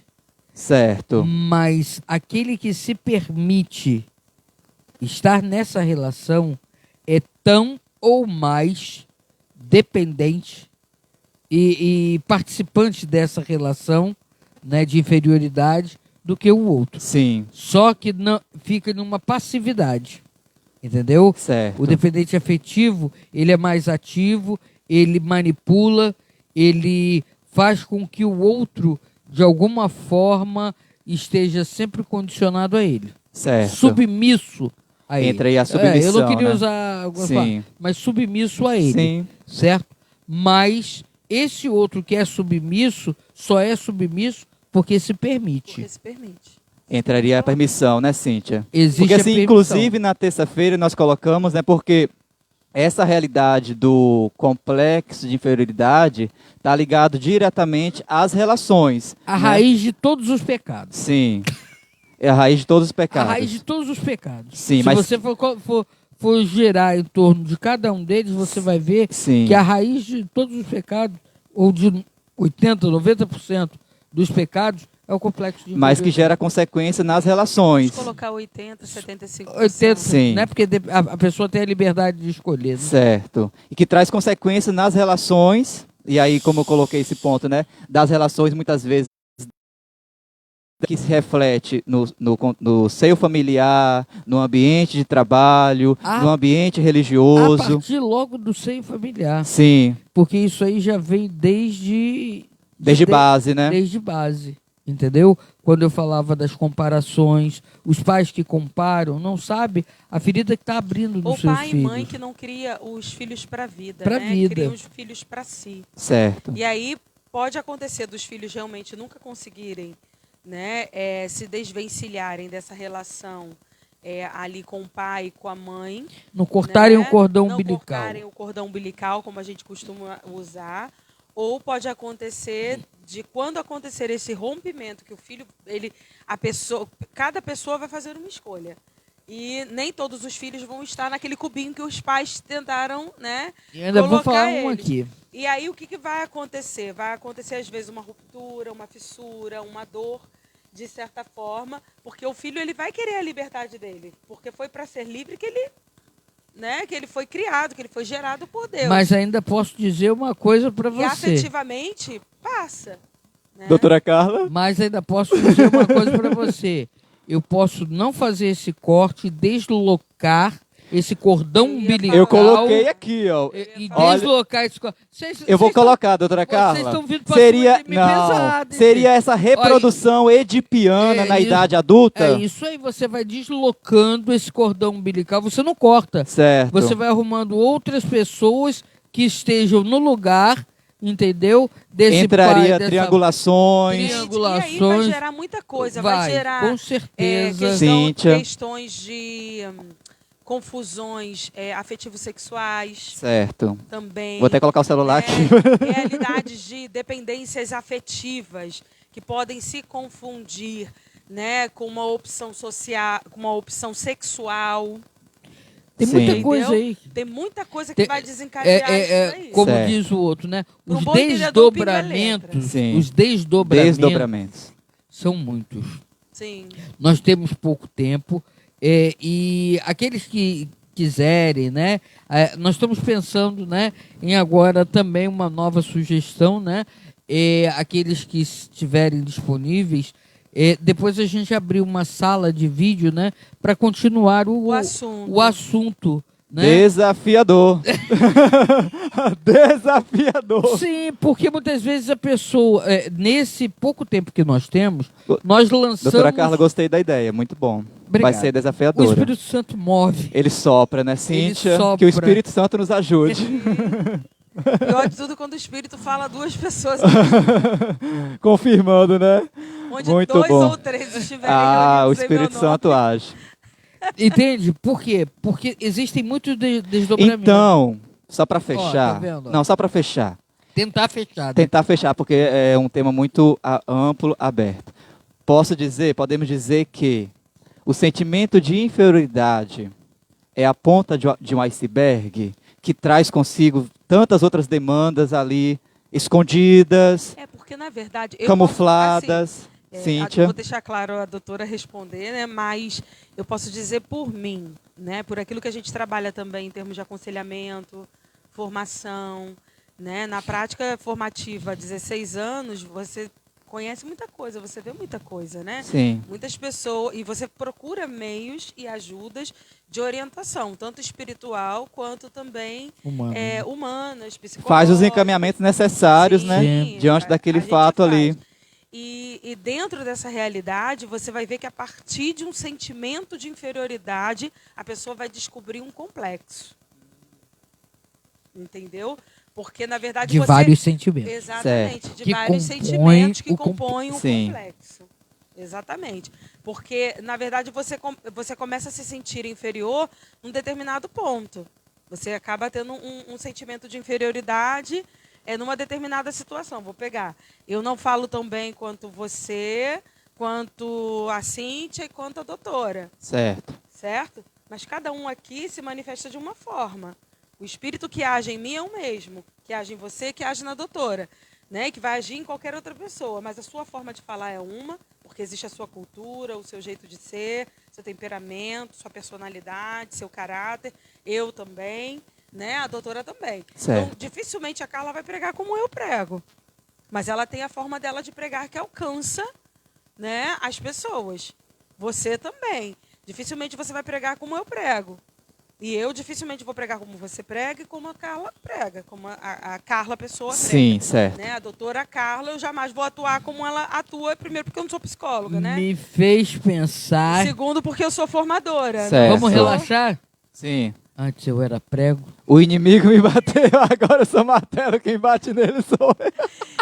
Certo. Mas aquele que se permite estar nessa relação é tão ou mais dependente e participante dessa relação, né, de inferioridade do que o outro. Sim. Só que não, fica numa passividade. Entendeu? Certo. O dependente afetivo, ele é mais ativo, ele manipula, ele faz com que o outro, de alguma forma, esteja sempre condicionado a ele. Certo. Submisso a ele. Entra aí a submissão, eu não queria né? usar algumas Sim. palavras, mas submisso a ele. Sim. Certo? Mas esse outro que é submisso, só é submisso porque se permite. Porque se permite. Entraria a permissão, né, Cíntia? Existe porque a assim, permissão. inclusive na terça-feira nós colocamos, né, porque essa realidade do complexo de inferioridade está ligado diretamente às relações. A né? raiz de todos os pecados. Sim. É a raiz de todos os pecados. A raiz de todos os pecados. Sim, Se mas... você for girar em torno de cada um deles, você vai ver Sim. que a raiz de todos os pecados, ou de 80%, 90% dos pecados, é o complexo de Mas que gera consequência nas relações. Vamos colocar 80%, 75%. 80%, Sim. né? Porque a pessoa tem a liberdade de escolher. Né? Certo. E que traz consequência nas relações, e aí, como eu coloquei esse ponto, né? Das relações, muitas vezes, que se reflete no seio familiar, no ambiente de trabalho, no ambiente A religioso. partir logo do seio familiar. Sim. Porque isso aí já vem desde base, né? Desde base. Entendeu? Quando eu falava das comparações, os pais que comparam não sabem a ferida que está abrindo nos seus filhos. Ou pai e mãe que não cria os filhos para a vida, Pra né? vida. Cria os filhos para si. Certo. E aí pode acontecer dos filhos realmente nunca conseguirem, né, se desvencilharem dessa relação ali com o pai e com a mãe. Não cortarem né? o cordão não umbilical. cortarem o cordão umbilical, como a gente costuma usar. Ou pode acontecer de quando acontecer esse rompimento, que o filho, cada pessoa vai fazer uma escolha. E nem todos os filhos vão estar naquele cubinho que os pais tentaram, né? E ainda vou falar eles. um aqui. E aí o que vai acontecer? Vai acontecer às vezes uma ruptura, uma fissura, uma dor, de certa forma, porque o filho ele vai querer a liberdade dele, porque foi para ser livre que ele, né, que ele foi criado, que ele foi gerado por Deus. Mas ainda posso dizer uma coisa para E você. afetivamente passa. Né? Doutora Carla? Mas ainda posso dizer uma coisa para você. Eu posso não fazer esse corte, deslocar esse cordão umbilical. Eu coloquei aqui, ó. E Olha, deslocar esse cordão. eu vou colocar, doutora Carla. Vocês estão vindo pra seria, cima de mim não, pesado, seria gente. essa reprodução edipiana na isso. idade adulta? É isso aí, você vai deslocando esse cordão umbilical, você não corta. Certo. Você vai arrumando outras pessoas que estejam no lugar, entendeu? Desse Entraria pai, dessa... triangulações. E aí vai gerar muita coisa, vai gerar com certeza. questões de confusões afetivo-sexuais. Certo. Também. Vou até colocar o celular aqui. Realidades de dependências afetivas que podem se confundir, né, com uma opção social, com uma opção sexual. Tem Sim. muita coisa aí. Tem muita coisa que vai desencadear isso aí. Como Certo. diz o outro, né? Pro Os bom entendedor, pinga a desdobramentos, Sim. os desdobramentos Desdobramentos. são muitos. Sim. Nós temos pouco tempo e aqueles que quiserem, né? Nós estamos pensando, né, em agora também uma nova sugestão, né? Aqueles que estiverem disponíveis, Depois a gente abriu uma sala de vídeo, né, para continuar o assunto. Né? Desafiador. Desafiador. Sim, porque muitas vezes a pessoa, nesse pouco tempo que nós temos, nós lançamos... Doutora Carla, gostei da ideia, muito bom. Obrigado. Vai ser O desafiadora. Espírito Santo move. Ele sopra, né, Cíntia? Ele sopra. Que o Espírito Santo nos ajude. Pior de tudo quando o Espírito fala duas pessoas. Confirmando, né? Onde muito 2 bom. ou 3 estiverem Ah, o reunidos em meu Espírito nome. Santo age. Entende? Por quê? Porque existem muitos desdobramentos. Então, só para fechar. tá vendo? Não, só para fechar. Tentar fechar. Né? Tentar fechar, porque é um tema muito amplo, aberto. Podemos dizer que o sentimento de inferioridade é a ponta de um iceberg que traz consigo tantas outras demandas ali, escondidas, Porque na verdade... eu camufladas. posso, Cíntia. vou deixar claro a doutora responder, né? Mas eu posso dizer por mim, né? Por aquilo que a gente trabalha também em termos de aconselhamento, formação, né? Na prática formativa, há 16 anos, você conhece muita coisa, você vê muita coisa, né? Sim. Muitas pessoas, e você procura meios e ajudas de orientação, tanto espiritual quanto também humanas, psicológicas. Faz os encaminhamentos necessários, Sim, né? Diante daquele a gente fato faz. ali. E dentro dessa realidade, você vai ver que a partir de um sentimento de inferioridade, a pessoa vai descobrir um complexo. Entendeu? Porque, na verdade, De vários sentimentos. Exatamente, Certo. de Que vários compõe sentimentos que o compõem um Sim. complexo. Exatamente. Porque, na verdade, você começa a se sentir inferior num determinado ponto. Você acaba tendo um sentimento de inferioridade numa determinada situação. Vou pegar. Eu não falo tão bem quanto você, quanto a Cíntia e quanto a doutora. Certo. Certo? Mas cada um aqui se manifesta de uma forma. O espírito que age em mim é o mesmo, que age em você, que age na doutora, né? Que vai agir em qualquer outra pessoa, mas a sua forma de falar é uma, porque existe a sua cultura, o seu jeito de ser, seu temperamento, sua personalidade, seu caráter, eu também, né? A doutora também. Certo. Então, dificilmente a Carla vai pregar como eu prego, mas ela tem a forma dela de pregar que alcança, né, as pessoas. Você também. Dificilmente você vai pregar como eu prego. E eu dificilmente vou pregar como você prega e como a Carla prega, como a Carla pessoa prega. Sim, certo. Né? A doutora Carla, eu jamais vou atuar como ela atua, primeiro porque eu não sou psicóloga, né? Me fez pensar... Segundo porque eu sou formadora. Certo. Vamos relaxar? Sim. Antes eu era prego. O inimigo me bateu, agora eu sou martelo, quem bate nele sou eu.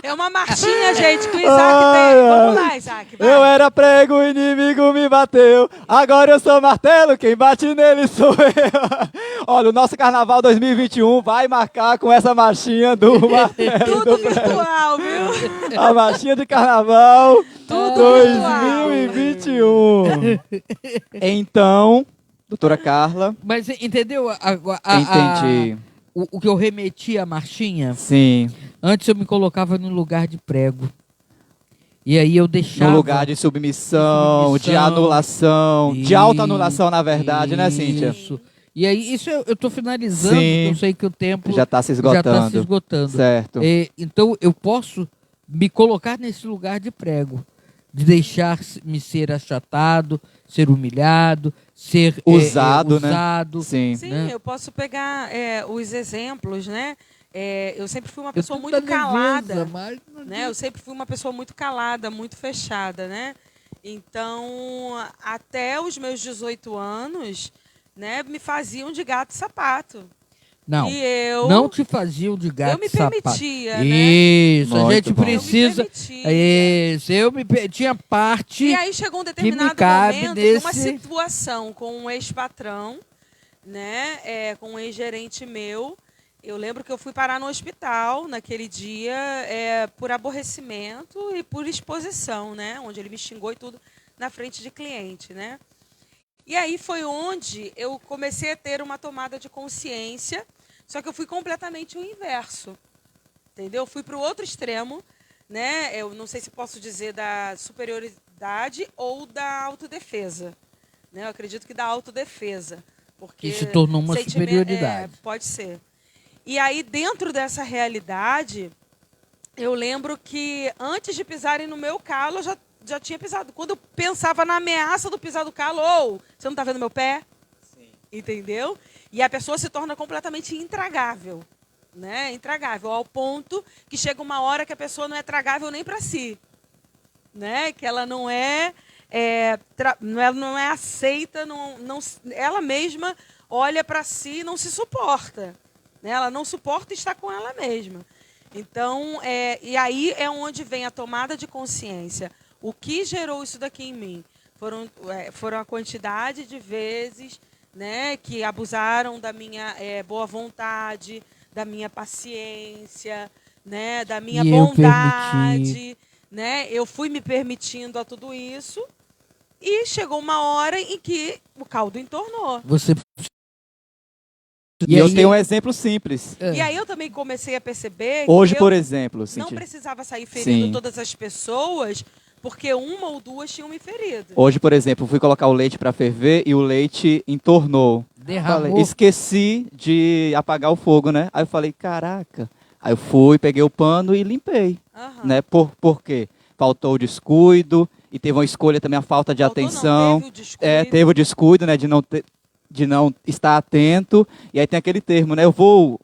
É uma marchinha, gente, que o Isaac tem. Vamos lá, Isaac, vai. Eu era prego, o inimigo me bateu, agora eu sou martelo, quem bate nele sou eu. Olha, o nosso Carnaval 2021 vai marcar com essa marchinha do martelo. Tudo virtual, viu? A marchinha de Carnaval Tudo 2021. Então, doutora Carla. Mas entendeu? Entendi. O que eu remeti à marchinha? Sim. Antes eu me colocava no lugar de prego. E aí eu deixava... No lugar de submissão, de anulação, de autoanulação, na verdade, né, Cíntia? Isso. E aí, isso eu estou finalizando, Sim. porque eu sei que o tempo Já está se já está se esgotando. esgotando. Certo. Então, eu posso me colocar nesse lugar de prego, de deixar-me ser achatado, ser humilhado, ser Usado, né? usado. Sim. Sim, né? eu posso pegar os exemplos, né? Eu sempre fui uma Eu pessoa tô muito da calada. leveza, mas não Né? Eu sempre fui uma pessoa muito calada, muito fechada, né? Então, até os meus 18 anos, né, me faziam de gato e sapato. Não, E eu não te faziam de gato eu me e sapato. permitia, né? Isso, a Muito gente bom. precisa... Eu me permitia. Isso, tinha parte... E aí chegou um determinado cabe momento de uma nesse- situação com um ex-patrão, né, com um ex-gerente meu. Eu lembro que eu fui parar no hospital naquele dia por aborrecimento e por exposição, né, onde ele me xingou e tudo na frente de cliente, né. E aí foi onde eu comecei a ter uma tomada de consciência, só que eu fui completamente o inverso, entendeu? Eu fui para o outro extremo, né? Eu não sei se posso dizer da superioridade ou da autodefesa, né? Eu acredito que da autodefesa, porque Que se tornou uma sentimento- superioridade. pode ser. E aí dentro dessa realidade, eu lembro que antes de pisarem no meu calo, eu já já tinha pisado. Quando eu pensava na ameaça do pisar do calo, ou você não está vendo meu pé? Sim. Entendeu? E a pessoa se torna completamente intragável. Né? Intragável, ao ponto que chega uma hora que a pessoa não é tragável nem para si. Né? Que ela não é, não é aceita, ela mesma olha para si e não se suporta. Né? Ela não suporta estar com ela mesma. Então, e aí é onde vem a tomada de consciência. O que gerou isso daqui em mim? Foram a quantidade de vezes, né, que abusaram da minha boa vontade, da minha paciência, né, da minha bondade. Né? Eu fui me permitindo a tudo isso e chegou uma hora em que o caldo entornou. E eu tenho um exemplo simples. E aí eu também comecei a perceber hoje, que por exemplo, não precisava sair ferindo todas as pessoas, porque uma ou duas tinham me ferido. Hoje, por exemplo, fui colocar o leite para ferver e o leite entornou. Derramou. Falei, esqueci de apagar o fogo, né? Aí eu falei, caraca. Aí eu fui, peguei o pano e limpei. Né? Por quê? Faltou o descuido e teve uma escolha também, a falta de atenção. Não, teve o descuido. Teve o descuido, né? De não estar atento. E aí tem aquele termo, né? Eu vou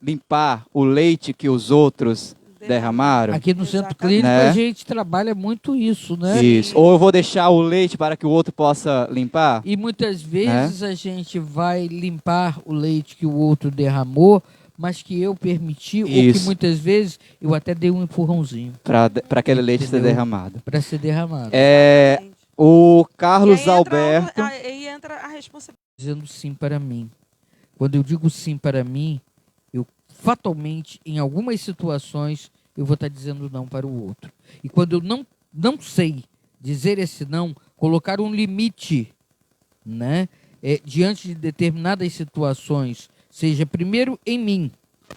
limpar o leite que os outros derramaram. Aqui no Centro Clínico a gente trabalha muito isso, né? Isso. Ou eu vou deixar o leite para que o outro possa limpar. E muitas vezes a gente vai limpar o leite que o outro derramou, mas que eu permiti, ou que muitas vezes eu até dei um empurrãozinho. Para aquele leite ser derramado. Para ser derramado. O Carlos Alberto... Aí entra a responsabilidade. Dizendo sim para mim. Quando eu digo sim para mim, eu fatalmente, em algumas situações, eu vou estar dizendo não para o outro. E quando eu não sei dizer esse não, colocar um limite, né, diante de determinadas situações, seja primeiro em mim,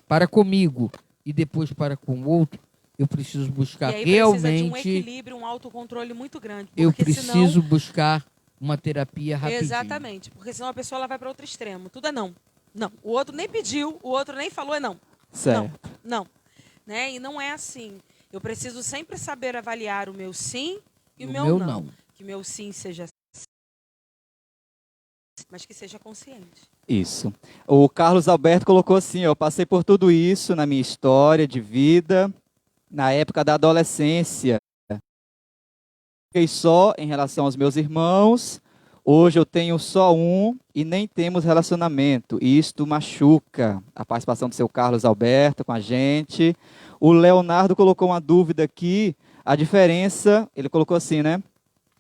para comigo, e depois para com o outro, eu preciso buscar realmente... precisa de um equilíbrio, um autocontrole muito grande. Eu preciso buscar uma terapia rapidinho. Exatamente, porque senão a pessoa ela vai para outro extremo. Tudo é não. Não. O outro nem pediu, o outro nem falou, é não. Certo. Não. Né? E não é assim. Eu preciso sempre saber avaliar o meu sim e o meu não. Que o meu sim seja mas que seja consciente. Isso. O Carlos Alberto colocou assim, eu passei por tudo isso na minha história de vida, na época da adolescência. Fiquei só em relação aos meus irmãos, hoje eu tenho só um e nem temos relacionamento. E isto machuca. A participação do seu Carlos Alberto com a gente. O Leonardo colocou uma dúvida aqui, a diferença, ele colocou assim, né?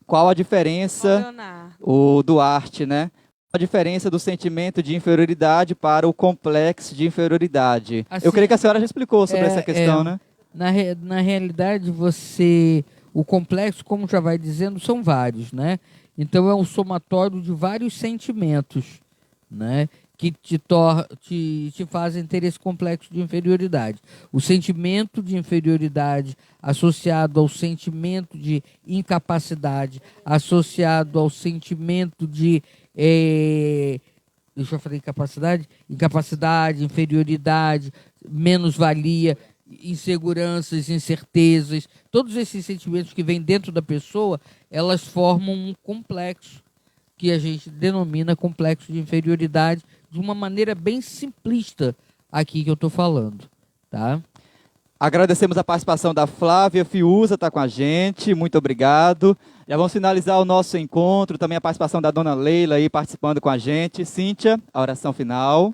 Qual a diferença, o Duarte, né? A diferença do sentimento de inferioridade para o complexo de inferioridade. Assim, eu creio que a senhora já explicou sobre essa questão, né? Na realidade, o complexo, como já vai dizendo, são vários, né? Então é um somatório de vários sentimentos, né? Que te fazem ter esse complexo de inferioridade. O sentimento de inferioridade associado ao sentimento de incapacidade, associado ao sentimento de... deixa eu falar incapacidade, inferioridade, menos-valia, inseguranças, incertezas, todos esses sentimentos que vêm dentro da pessoa, elas formam um complexo que a gente denomina complexo de inferioridade, de uma maneira bem simplista aqui que eu estou falando, tá? Agradecemos a participação da Flávia Fiuza, está com a gente, muito obrigado. Já vamos finalizar o nosso encontro, também a participação da dona Leila aí participando com a gente. Cíntia, a oração final.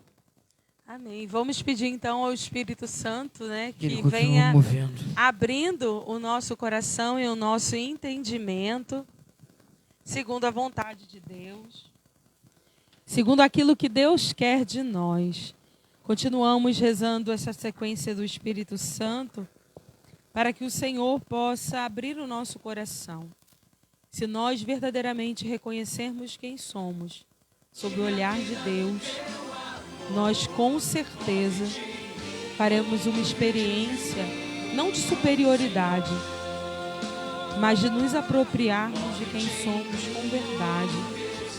Amém. Vamos pedir então ao Espírito Santo, né, que venha abrindo o nosso coração e o nosso entendimento, segundo a vontade de Deus, segundo aquilo que Deus quer de nós. Continuamos rezando essa sequência do Espírito Santo para que o Senhor possa abrir o nosso coração. Se nós verdadeiramente reconhecermos quem somos, sob o olhar de Deus, nós com certeza faremos uma experiência não de superioridade, mas de nos apropriarmos de quem somos com verdade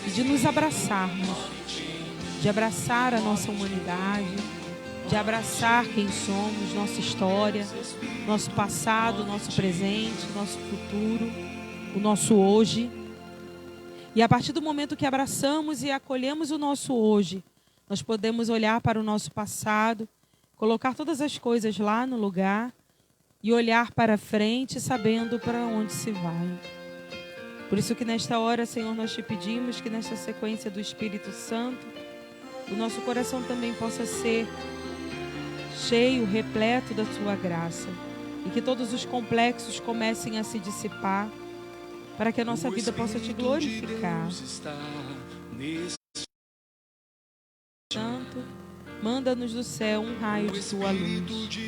e de nos abraçarmos, de abraçar a nossa humanidade, de abraçar quem somos, nossa história, nosso passado, nosso presente, nosso futuro, o nosso hoje. E a partir do momento que abraçamos e acolhemos o nosso hoje, nós podemos olhar para o nosso passado, colocar todas as coisas lá no lugar e olhar para frente sabendo para onde se vai. Por isso que nesta hora, Senhor, nós te pedimos que nesta sequência do Espírito Santo, o nosso coração também possa ser cheio, repleto da tua graça. E que todos os complexos comecem a se dissipar, para que a nossa vida possa te glorificar. Santo, manda-nos do céu um raio de tua luz.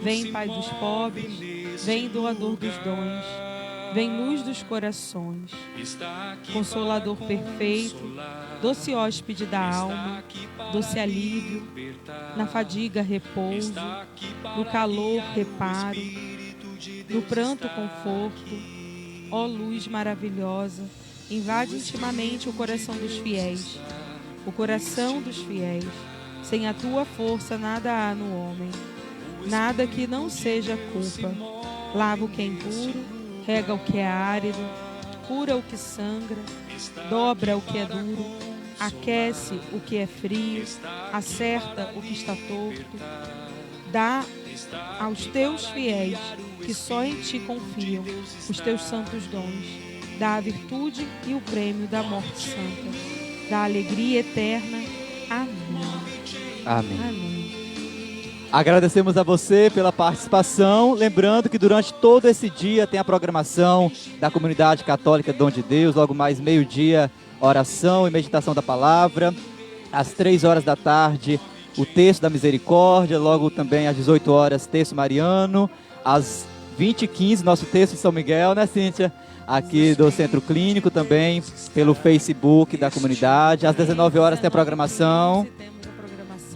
Vem, Pai dos pobres, vem, doador dos dons, vem, luz dos corações, Consolador perfeito, doce hóspede da alma, doce alívio, na fadiga repouso, no calor reparo, no pranto conforto. Ó luz maravilhosa, invade intimamente o coração dos fiéis, o coração dos fiéis. Sem a tua força nada há no homem, nada que não seja culpa. Lava o que é impuro, rega o que é árido, cura o que sangra, dobra o que é duro, aquece o que é frio, acerta o que está torto. Dá aos teus fiéis, que só em ti confiam, os teus santos dons. Dá a virtude e o prêmio da morte santa. Dá a alegria eterna. Amém. Amém. Amém. Agradecemos a você pela participação. Lembrando que durante todo esse dia tem a programação da Comunidade Católica Dom de Deus. Logo mais meio-dia, oração e meditação da palavra. Às 3 horas da tarde, o texto da misericórdia. Logo também às 18 horas, texto mariano. Às 20h15, nosso texto de São Miguel, né, Cíntia? Aqui do Centro Clínico também, pelo Facebook da comunidade. Às 19 horas tem a programação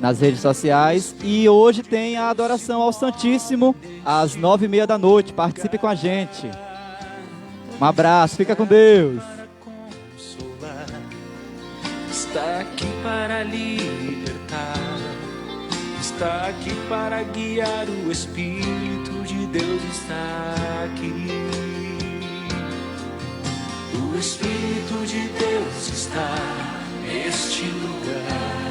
nas redes sociais. E hoje tem a adoração ao Santíssimo, às 9h30 da noite. Participe com a gente. Um abraço, fica com Deus. Está aqui para libertar, está aqui para guiar. O Espírito de Deus está aqui. O Espírito de Deus está neste lugar.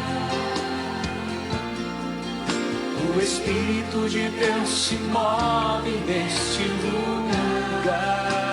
O Espírito de Deus se move neste lugar.